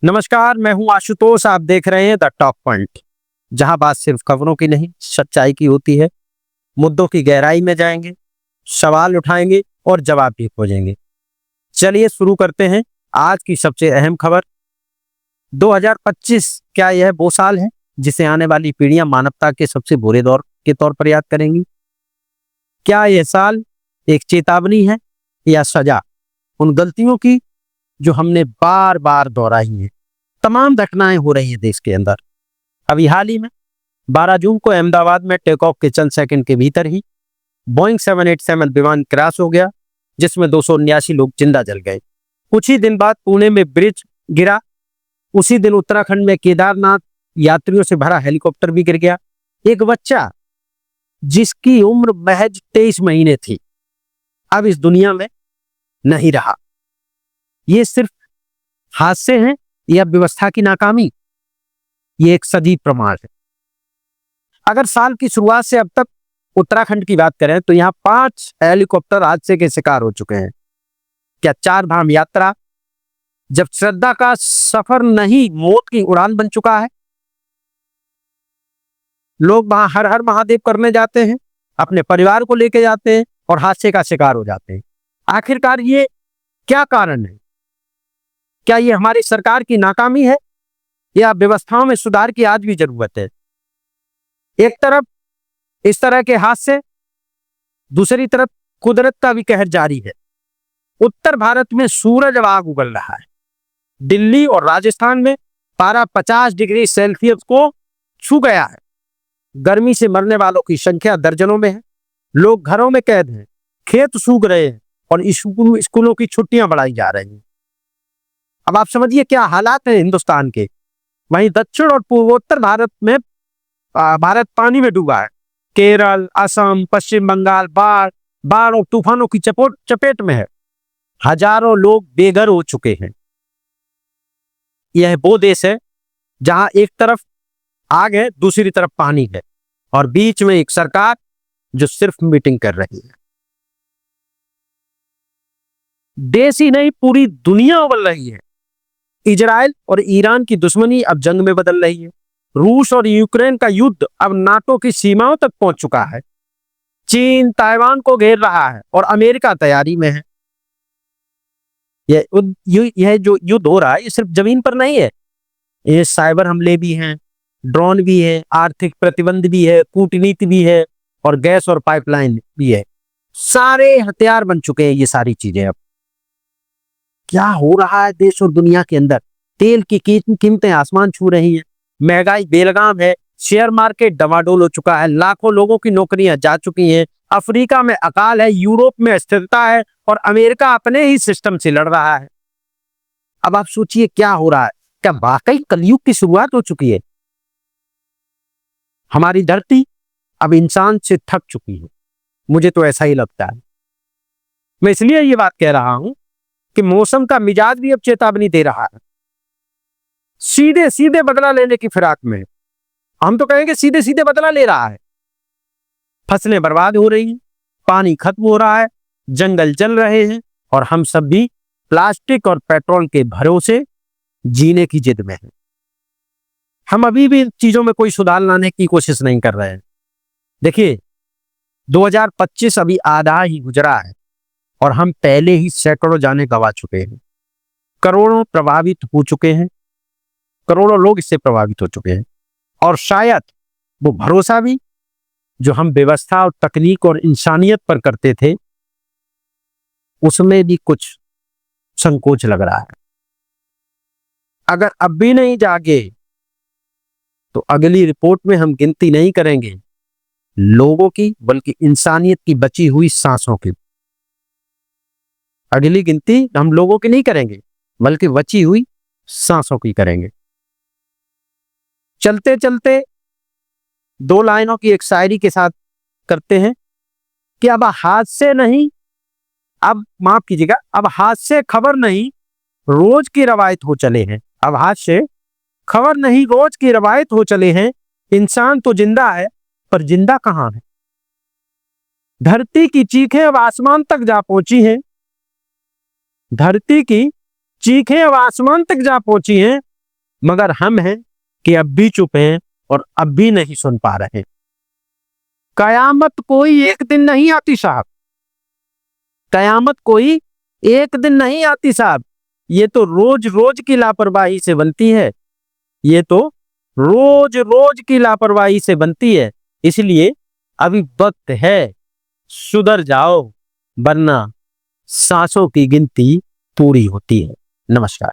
नमस्कार, मैं हूं आशुतोष। आप देख रहे हैं द टॉप पॉइंट, जहां बात सिर्फ खबरों की नहीं, सच्चाई की होती है। मुद्दों की गहराई में जाएंगे, सवाल उठाएंगे और जवाब भी खोजेंगे। चलिए शुरू करते हैं। आज की सबसे अहम खबर, 2025 क्या यह वो साल है जिसे आने वाली पीढ़ियां मानवता के सबसे बुरे दौर के तौर पर याद करेंगी? क्या यह साल एक चेतावनी है या सजा उन गलतियों की जो हमने बार बार दोहराई हैं? तमाम घटनाएं हो रही हैं देश के अंदर। अभी हाल ही में 12 जून को अहमदाबाद में टेक ऑफ के चंद सेकंड के भीतर ही बोइंग 787 विमान क्रैश हो गया, जिसमें 279 लोग जिंदा जल गए। कुछ ही दिन बाद पुणे में ब्रिज गिरा। उसी दिन उत्तराखंड में केदारनाथ यात्रियों से भरा हेलीकॉप्टर भी गिर गया। एक बच्चा जिसकी उम्र महज 23 महीने थी, अब इस दुनिया में नहीं रहा। ये सिर्फ हादसे हैं या व्यवस्था की नाकामी? ये एक सजीव प्रमाण है। अगर साल की शुरुआत से अब तक उत्तराखंड की बात करें तो यहाँ 5 हेलीकॉप्टर हादसे के शिकार हो चुके हैं। क्या 4 धाम यात्रा जब श्रद्धा का सफर नहीं, मौत की उड़ान बन चुका है? लोग वहां हर हर महादेव करने जाते हैं, अपने परिवार को लेके जाते हैं और हादसे का शिकार हो जाते हैं। आखिरकार ये क्या कारण है? क्या ये हमारी सरकार की नाकामी है या व्यवस्थाओं में सुधार की आज भी जरूरत है? एक तरफ इस तरह के हादसे, दूसरी तरफ कुदरत का भी कहर जारी है। उत्तर भारत में सूरज अब आग उगल रहा है। दिल्ली और राजस्थान में पारा 50 डिग्री सेल्सियस को छू गया है। गर्मी से मरने वालों की संख्या दर्जनों में है। लोग घरों में कैद हैं, खेत सूख रहे हैं और स्कूलों की छुट्टियां बढ़ाई जा रही हैं। अब आप समझिए क्या हालात हैं हिंदुस्तान के। वहीं दक्षिण और पूर्वोत्तर भारत में भारत पानी में डूबा है। केरल, असम, पश्चिम बंगाल बाढ़ और तूफानों की चपेट में है। हजारों लोग बेघर हो चुके हैं। यह वो देश है जहां एक तरफ आग है, दूसरी तरफ पानी है और बीच में एक सरकार जो सिर्फ मीटिंग कर रही है। देश ही नहीं, पूरी दुनिया उबल रही है। इजराइल और ईरान की दुश्मनी अब जंग में बदल रही है। रूस और यूक्रेन का युद्ध अब नाटो की सीमाओं तक पहुंच चुका है। चीन ताइवान को घेर रहा है और अमेरिका तैयारी में है। यह जो युद्ध हो रहा है, ये सिर्फ जमीन पर नहीं है। ये साइबर हमले भी हैं, ड्रोन भी है, आर्थिक प्रतिबंध भी है, कूटनीति भी है और गैस और पाइपलाइन भी है। सारे हथियार बन चुके हैं ये सारी चीजें। अब क्या हो रहा है देश और दुनिया के अंदर? तेल की कीमतें आसमान छू रही हैं, महंगाई बेलगाम है, शेयर मार्केट डमाडोल हो चुका है, लाखों लोगों की नौकरियां जा चुकी हैं, अफ्रीका में अकाल है, यूरोप में अस्थिरता है और अमेरिका अपने ही सिस्टम से लड़ रहा है। अब आप सोचिए क्या हो रहा है। क्या वाकई कलयुग की शुरुआत हो चुकी है? हमारी धरती अब इंसान से थक चुकी है। मुझे तो ऐसा ही लगता है। मैं इसलिए ये बात कह रहा हूं कि मौसम का मिजाज भी अब चेतावनी दे रहा है। सीधे सीधे बदला लेने की फिराक में, हम तो कहेंगे सीधे सीधे बदला ले रहा है। फसलें बर्बाद हो रही हैं, पानी खत्म हो रहा है, जंगल जल रहे हैं और हम सब भी प्लास्टिक और पेट्रोल के भरोसे जीने की जिद में हैं। हम अभी भी चीजों में कोई सुधार लाने की कोशिश नहीं कर रहे हैं। देखिए, 2025 अभी आधा ही गुजरा है और हम पहले ही सैकड़ों जाने गंवा चुके हैं। करोड़ों प्रभावित हो चुके हैं, करोड़ों लोग इससे प्रभावित हो चुके हैं और शायद वो भरोसा भी जो हम व्यवस्था और तकनीक और इंसानियत पर करते थे, उसमें भी कुछ संकोच लग रहा है। अगर अब भी नहीं जागे तो अगली रिपोर्ट में हम गिनती नहीं करेंगे लोगों की, बल्कि इंसानियत की बची हुई सांसों की। अगली गिनती हम लोगों की नहीं करेंगे, बल्कि बची हुई सांसों की करेंगे। चलते चलते 2 लाइनों की एक शायरी के साथ करते हैं कि अब हादसे नहीं, अब माफ कीजिएगा, अब हादसे खबर नहीं, रोज की रवायत हो चले हैं। अब हादसे खबर नहीं, रोज की रवायत हो चले हैं। इंसान तो जिंदा है, पर जिंदा कहां है? धरती की चीखें अब आसमान तक जा पहुंची हैं। धरती की चीखें अब आसमान तक जा पहुंची हैं मगर हम हैं कि अब भी चुप हैं और अब भी नहीं सुन पा रहे। कयामत कोई एक दिन नहीं आती साहब, कयामत कोई एक दिन नहीं आती साहब, ये तो रोज रोज की लापरवाही से बनती है, ये तो रोज रोज की लापरवाही से बनती है। इसलिए अभी वक्त है, सुधर जाओ, वरना सांसों की गिनती पूरी होती है। नमस्कार।